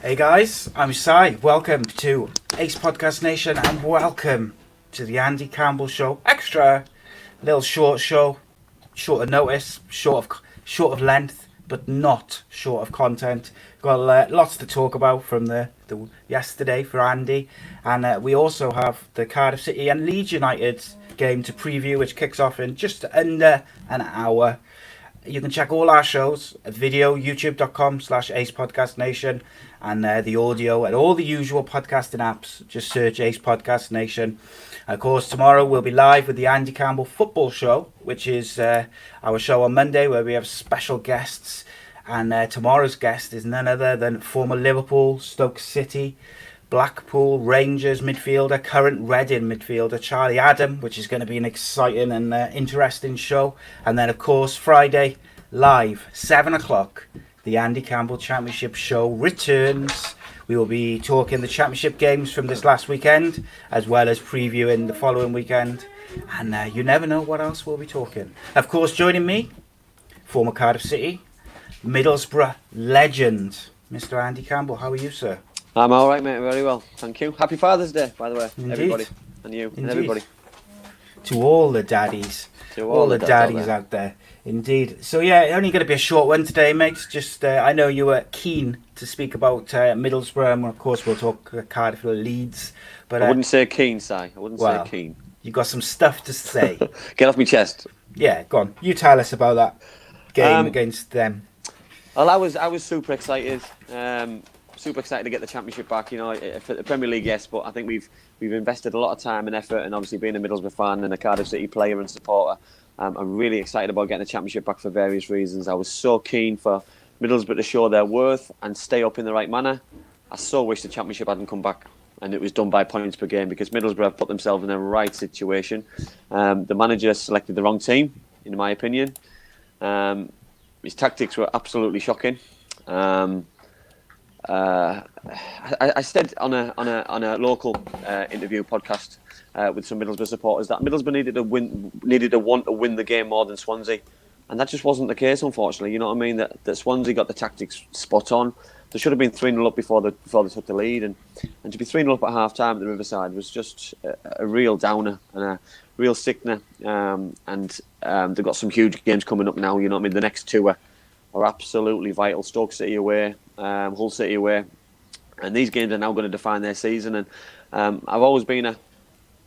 Hey guys, I'm Si. Welcome to Ace Podcast Nation and welcome to the Andy Campbell Show. Extra little short show, short of notice, short of length, but not short of content. Got lots to talk about from the yesterday for Andy, and we also have the Cardiff City and Leeds United game to preview, which kicks off in just under an hour. You can check all our shows at video, youtube.com/Ace Podcast Nation, and the audio at all the usual podcasting apps. Just search Ace Podcast Nation. And of course, tomorrow we'll be live with the Andy Campbell Football Show, which is our show on Monday, where we have special guests. And tomorrow's guest is none other than former Liverpool, Stoke City, Blackpool Rangers midfielder, current Reading midfielder Charlie Adam, which is going to be an exciting and interesting show. And then, of course, Friday, live, 7 o'clock, the Andy Campbell Championship Show returns. We will be talking the championship games from this last weekend, as well as previewing the following weekend. And you never know what else we'll be talking. Of course, joining me, former Cardiff City, Middlesbrough legend, Mr. Andy Campbell. How are you, sir? I'm all right, mate. Very well, thank you. Happy Father's Day, by the way, Indeed. everybody, and you, Indeed. and everybody. To all the daddies, all the daddies out there. Indeed. So yeah, only going to be a short one today, mate. Just I know you were keen to speak about Middlesbrough, and of course we'll talk Cardiff or Leeds. But I wouldn't say keen, Si. I wouldn't say keen. You got some stuff to say. Get off my chest. Yeah, go on. You tell us about that game against them. Well, I was super excited. Super excited to get the championship back. You know, for the Premier League, yes, but I think we've invested a lot of time and effort, and obviously being a Middlesbrough fan and a Cardiff City player and supporter, I'm really excited about getting the championship back for various reasons. I was so keen for Middlesbrough to show their worth and stay up in the right manner. I so wish the championship hadn't come back and it was done by points per game, because Middlesbrough have put themselves in the right situation. The manager selected the wrong team, in my opinion. His tactics were absolutely shocking. I said on a local interview podcast with some Middlesbrough supporters that Middlesbrough needed to want to win the game more than Swansea, and that just wasn't the case, unfortunately. You know what I mean? That Swansea got the tactics spot on. They should have been 3-0 up before they took the lead, and to be 3-0 up at half time at the Riverside was just a real downer and a real sickener. And they've got some huge games coming up now. You know what I mean? The next two are absolutely vital. Stoke City away, Hull City away, and these games are now going to define their season. And I've always been an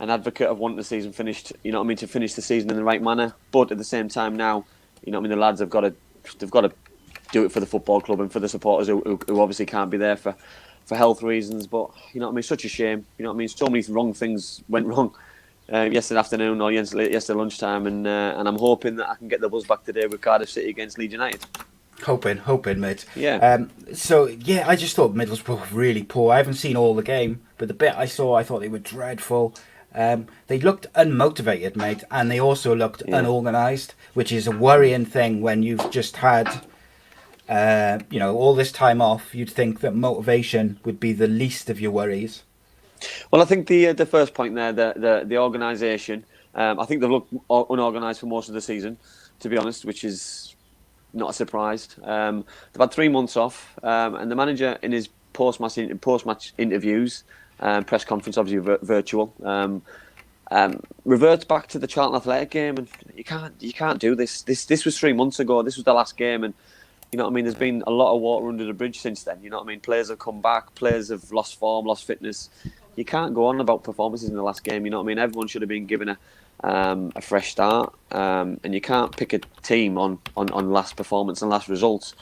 advocate of wanting the season finished. You know what I mean, to finish the season in the right manner. But at the same time, now, you know what I mean, the lads have got to do it for the football club and for the supporters who obviously can't be there for health reasons. But you know what I mean, such a shame. You know what I mean, so many wrong things went wrong yesterday afternoon or yesterday lunchtime, and I'm hoping that I can get the buzz back today with Cardiff City against Leeds United. Hoping, mate. Yeah. So yeah, I just thought Middlesbrough were really poor. I haven't seen all the game, but the bit I saw, I thought they were dreadful. They looked unmotivated, mate, and they also looked unorganised, which is a worrying thing when you've just had, all this time off. You'd think that motivation would be the least of your worries. Well, I think the first point there, the organisation, I think they've looked unorganised for most of the season, to be honest, which is not a surprise. They've had 3 months off, and the manager in his post-match interviews, press conference, obviously virtual, reverts back to the Charlton Athletic game, and you can't do this. This was 3 months ago. This was the last game, and you know what I mean. There's been a lot of water under the bridge since then. You know what I mean. Players have come back. Players have lost form, lost fitness. You can't go on about performances in the last game. You know what I mean. Everyone should have been given a fresh start, and you can't pick a team on last performance and last results.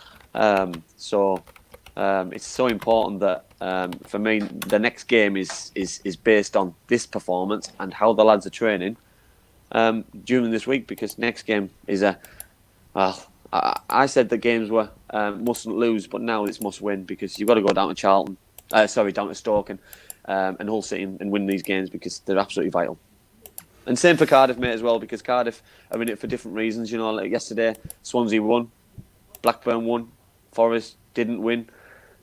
So it's so important that for me the next game is based on this performance and how the lads are training during this week, because next game is I said the games were mustn't lose, but now it's must win, because you've got to go down to Stoke and Hull City and win these games, because they're absolutely vital. And same for Cardiff, mate, as well, because Cardiff are in it for different reasons. You know, like yesterday, Swansea won, Blackburn won, Forest didn't win,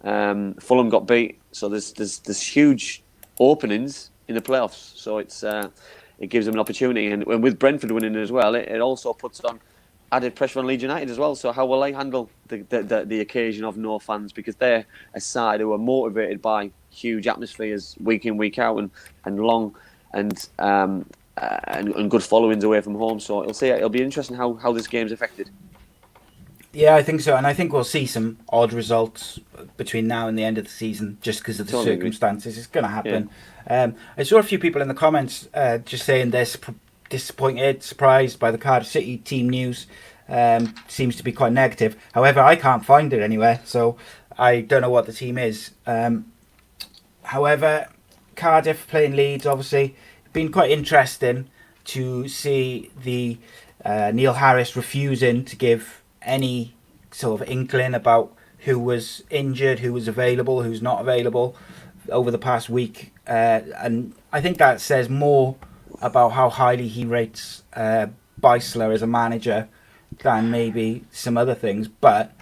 Fulham got beat. So there's huge openings in the playoffs. So it gives them an opportunity, and with Brentford winning as well, it also puts on added pressure on Leeds United as well. So how will they handle the occasion of no fans? Because they're a side who are motivated by huge atmospheres week in, week out, and long and good followings away from home. So it'll be interesting how this game's affected. Yeah, I think so, and I think we'll see some odd results between now and the end of the season, just because of the Totally circumstances. Agree. It's going to happen. Yeah. I saw a few people in the comments just saying they're disappointed, surprised by the Cardiff City team news. Seems to be quite negative. However, I can't find it anywhere, so I don't know what the team is. However, Cardiff playing Leeds, obviously, been quite interesting to see the Neil Harris refusing to give any sort of inkling about who was injured, who was available, who's not available over the past week. And I think that says more about how highly he rates Beisler as a manager than maybe some other things. But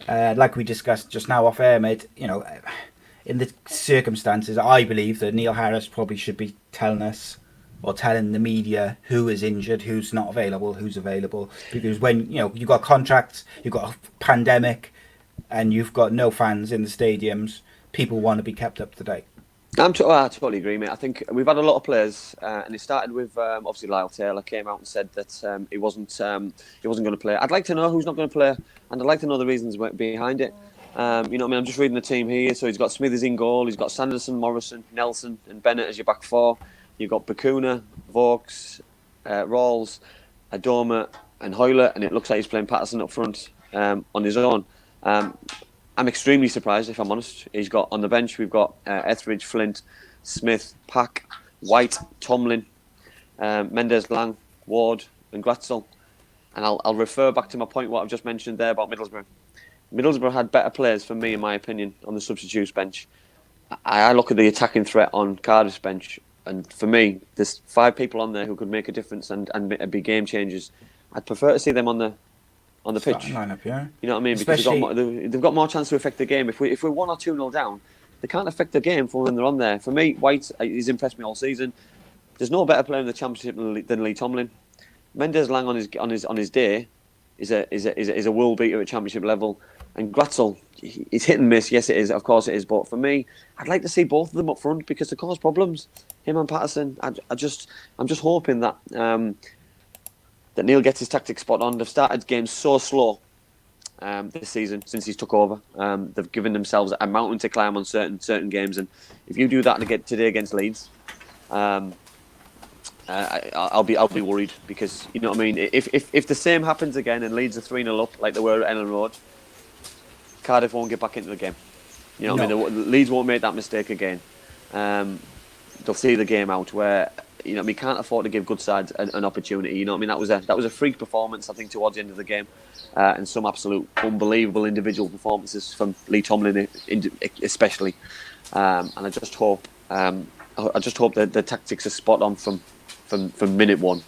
like we discussed just now off air, mate, in the circumstances, I believe that Neil Harris probably should be telling us or telling the media who is injured, who's not available, who's available. Because when you've got contracts, you've got a pandemic, and you've got no fans in the stadiums, people want to be kept up to date. I totally agree, mate. I think we've had a lot of players, and it started with obviously Lyle Taylor came out and said that he wasn't going to play. I'd like to know who's not going to play, and I'd like to know the reasons behind it. I'm just reading the team here. So he's got Smithers in goal, he's got Sanderson, Morrison, Nelson, and Bennett as your back four. You've got Bakuna, Vaux, Rawls, Adoma, and Hoyler, and it looks like he's playing Patterson up front on his own. I'm extremely surprised, if I'm honest. He's got on the bench, we've got Etheridge, Flint, Smith, Pack, White, Tomlin, Mendes, Lang, Ward, and Gratzel. And I'll refer back to my point, what I've just mentioned there about Middlesbrough. Middlesbrough had better players, for me, in my opinion, on the substitutes bench. I look at the attacking threat on Cardiff's bench, and for me, there's 5 people on there who could make a difference and be game changers. I'd prefer to see them on the pitch. Lineup, yeah. You know what I mean? Because they've got more chance to affect the game. If we're 1 or 2-0 down, they can't affect the game when they're on there. For me, White, he's impressed me all season. There's no better player in the Championship than Lee Tomlin. Mendes Lang on his day is a world beater at Championship level. And Gratzel, he's hit and miss. Yes, it is. Of course, it is. But for me, I'd like to see both of them up front because they cause problems. Him and Patterson. I'm just hoping that that Neil gets his tactics spot on. They've started games so slow this season since he's took over. They've given themselves a mountain to climb on certain games, and if you do that today against Leeds, I'll be worried because you know what I mean. If the same happens again and Leeds are 3-0 up like they were at Ellen Road, Cardiff won't get back into the game. You know what I mean? Leeds won't make that mistake again. They'll see the game out where we can't afford to give good sides an opportunity. You know what I mean? That was a freak performance, I think, towards the end of the game, and some absolute unbelievable individual performances from Lee Tomlin, especially. And I just hope that the tactics are spot on from minute 1.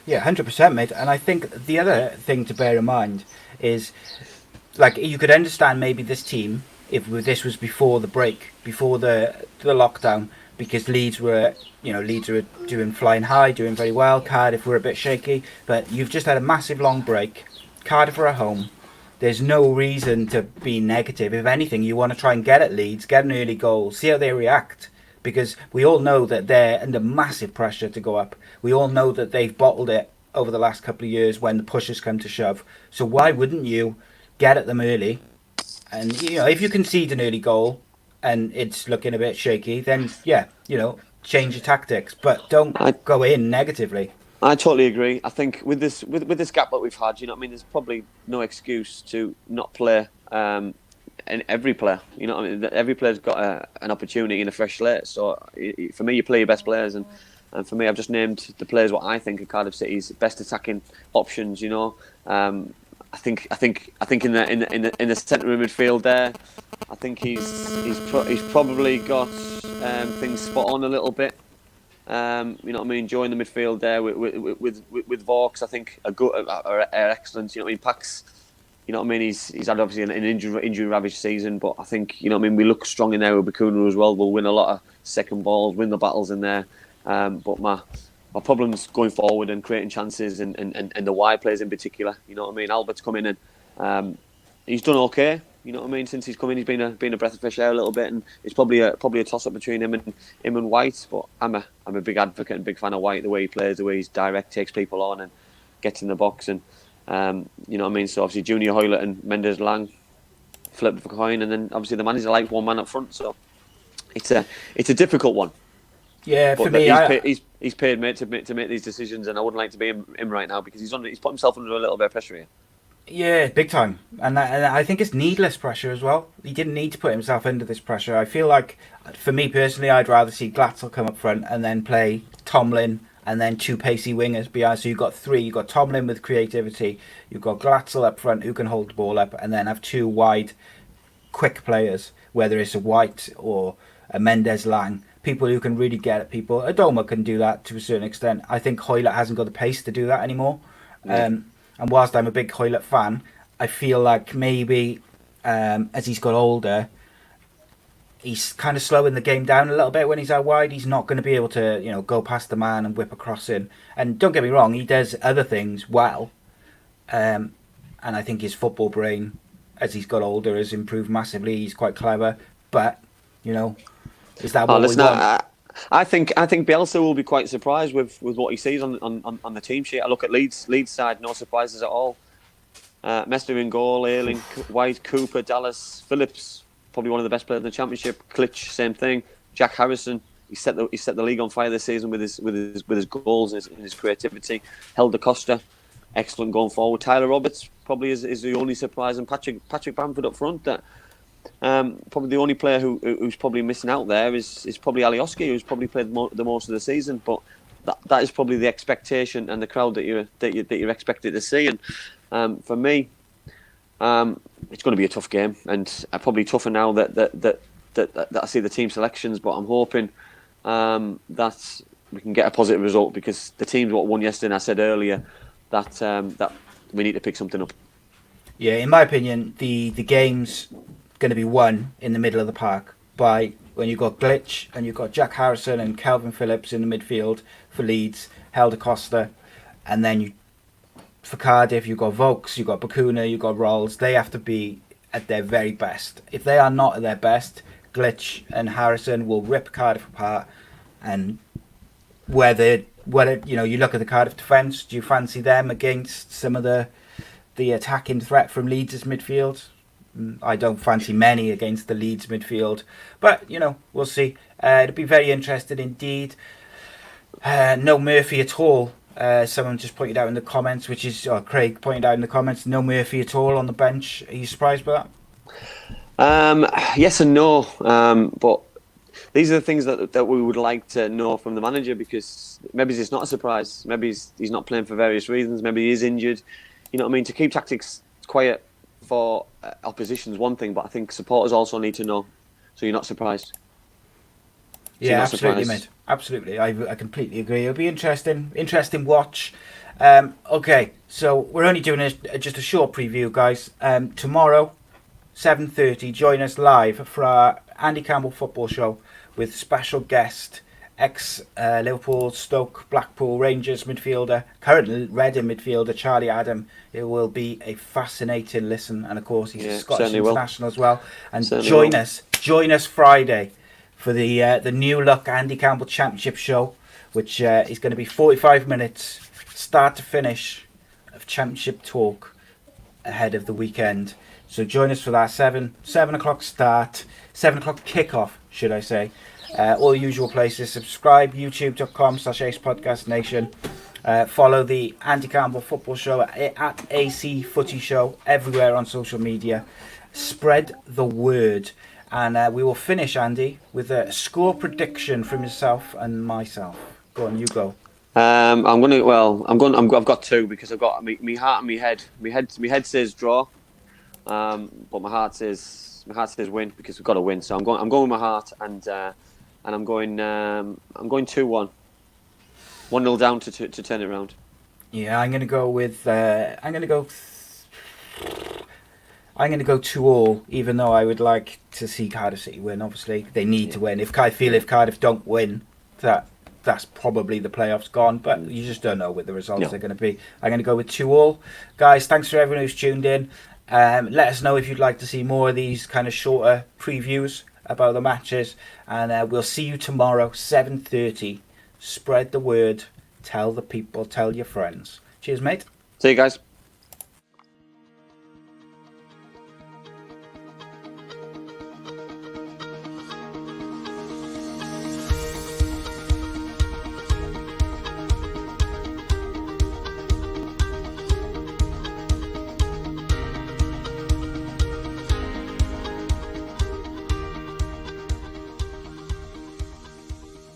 Yeah, 100%, mate. And I think the other thing to bear in mind is, like, you could understand maybe this team if this was before the break, before the lockdown, because Leeds were doing flying high, doing very well. Cardiff were a bit shaky, but you've just had a massive long break. Cardiff are at home. There's no reason to be negative. If anything, you want to try and get at Leeds, get an early goal, see how they react, because we all know that they're under massive pressure to go up. We all know that they've bottled it over the last couple of years when the push has come to shove. So why wouldn't you get at them early? And if you concede an early goal and it's looking a bit shaky, then change your tactics, but don't go in negatively. I totally agree. I think with this gap that we've had, there's probably no excuse to not play. And every player, every player's got an opportunity in a fresh slate. So for me, you play your best players, and for me, I've just named the players what I think are Cardiff City's best attacking options. I think in the centre of midfield there, I think he's probably got things spot on a little bit. Join the midfield there with Vaux. I think are excellent. Pax. He's had obviously an injury ravaged season, but I think we look strong in there with Bakuna as well. We'll win a lot of second balls, win the battles in there. But my our problems going forward and creating chances, and the wide players in particular. You know what I mean? Albert's come in and he's done okay. You know what I mean? Since he's come in, he's been a breath of fresh air a little bit, and it's probably a toss up between him and White. But I'm a big advocate and big fan of White. The way he plays, the way he's direct, takes people on, and gets in the box, and you know what I mean. So obviously Junior Hoylett and Mendes Lang flip the coin, and then obviously the manager like one man up front. So it's a difficult one. Yeah, but for me, he's paid mate to make these decisions, and I wouldn't like to be him right now because he's put himself under a little bit of pressure here. Yeah, big time, and I think it's needless pressure as well. He didn't need to put himself under this pressure. I feel like, for me personally, I'd rather see Glatzel come up front and then play Tomlin and then two pacey wingers behind. So you've got three. You've got Tomlin with creativity. You've got Glatzel up front who can hold the ball up, and then have two wide, quick players, whether it's a White or a Mendes Lang. People who can really get at people. Adoma can do that to a certain extent. I think Hoylett hasn't got the pace to do that anymore. Yeah. And whilst I'm a big Hoylett fan, I feel like maybe as he's got older, he's kind of slowing the game down a little bit when he's out wide. He's not going to be able to, go past the man and whip a cross in. And don't get me wrong, he does other things well. And I think his football brain, as he's got older, has improved massively. He's quite clever. But, is that what we want? I think Bielsa will be quite surprised with what he sees on the team sheet. I look at Leeds side, no surprises at all. Mesler in goal, Ayling, White, Cooper, Dallas, Phillips, probably one of the best players in the Championship. Klitsch, same thing. Jack Harrison, he set the league on fire this season with his goals and his creativity. Helder Costa, excellent going forward. Tyler Roberts probably is the only surprise, and Patrick Bamford up front. That probably the only player who's probably missing out there is probably Alioski, who's probably played the most of the season. But that is probably the expectation and the crowd that you're expected to see. And for me, it's going to be a tough game, and probably tougher now that I see the team selections. But I'm hoping that we can get a positive result, because the teams what won yesterday, and I said earlier that we need to pick something up. Yeah, in my opinion, the game's going to be won in the middle of the park by when you've got Glitch and you've got Jack Harrison and Calvin Phillips in the midfield for Leeds, Helder Costa, and then for Cardiff you've got Vokes, you've got Bakuna, you've got Rolls. They have to be at their very best. If they are not at their best, Glitch and Harrison will rip Cardiff apart. And whether you look at the Cardiff defence, do you fancy them against some of the attacking threat from Leeds' midfield? I don't fancy many against the Leeds midfield, but we'll see. It'll be very interesting indeed. No Murphy at all. Someone just pointed out in the comments, Craig pointed out in the comments, no Murphy at all on the bench. Are you surprised by that? Yes and no, but these are the things that we would like to know from the manager, because maybe it's not a surprise. Maybe he's not playing for various reasons. Maybe he is injured. You know what I mean? To keep tactics quiet for opposition is one thing, but I think supporters also need to know, so you're not surprised. Yeah, absolutely, mate. Absolutely, I completely agree. It'll be interesting watch. Okay, so we're only doing just a short preview, guys. Tomorrow, 7:30, join us live for our Andy Campbell Football Show with special guest, ex-Liverpool, Stoke, Blackpool, Rangers midfielder, current Reading midfielder, Charlie Adam. It will be a fascinating listen, and of course he's a Scottish international as well. And join us Friday for the new look Andy Campbell Championship Show, which is going to be 45 minutes, start to finish, of Championship talk ahead of the weekend. So join us for that 7 o'clock start, 7 o'clock kickoff, should I say. All the usual places. Subscribe, youtube.com/Ace Podcast Nation. Follow the Andy Campbell Football Show at A.C.E Footy Show everywhere on social media. Spread the word. And we will finish, Andy, with a score prediction from yourself and myself. Go on, you go. I've got two, because I've got me heart and me head. Me head says draw, but my heart says win, because we've got to win. So I'm going with my heart, and I'm going 2-1, 1-0 down to turn it around. Yeah, I'm going to go with I'm going to go 2-2, even though I would like to see Cardiff City win. Obviously, they need to win. If Cardiff don't win, that that's probably the playoffs gone, but you just don't know what the results are going to be. I'm going to go with 2-2. Guys, thanks for everyone who's tuned in. Let us know if you'd like to see more of these kind of shorter previews about the matches, and we'll see you tomorrow, 7:30. Spread the word, tell the people, tell your friends. Cheers, mate. See you guys.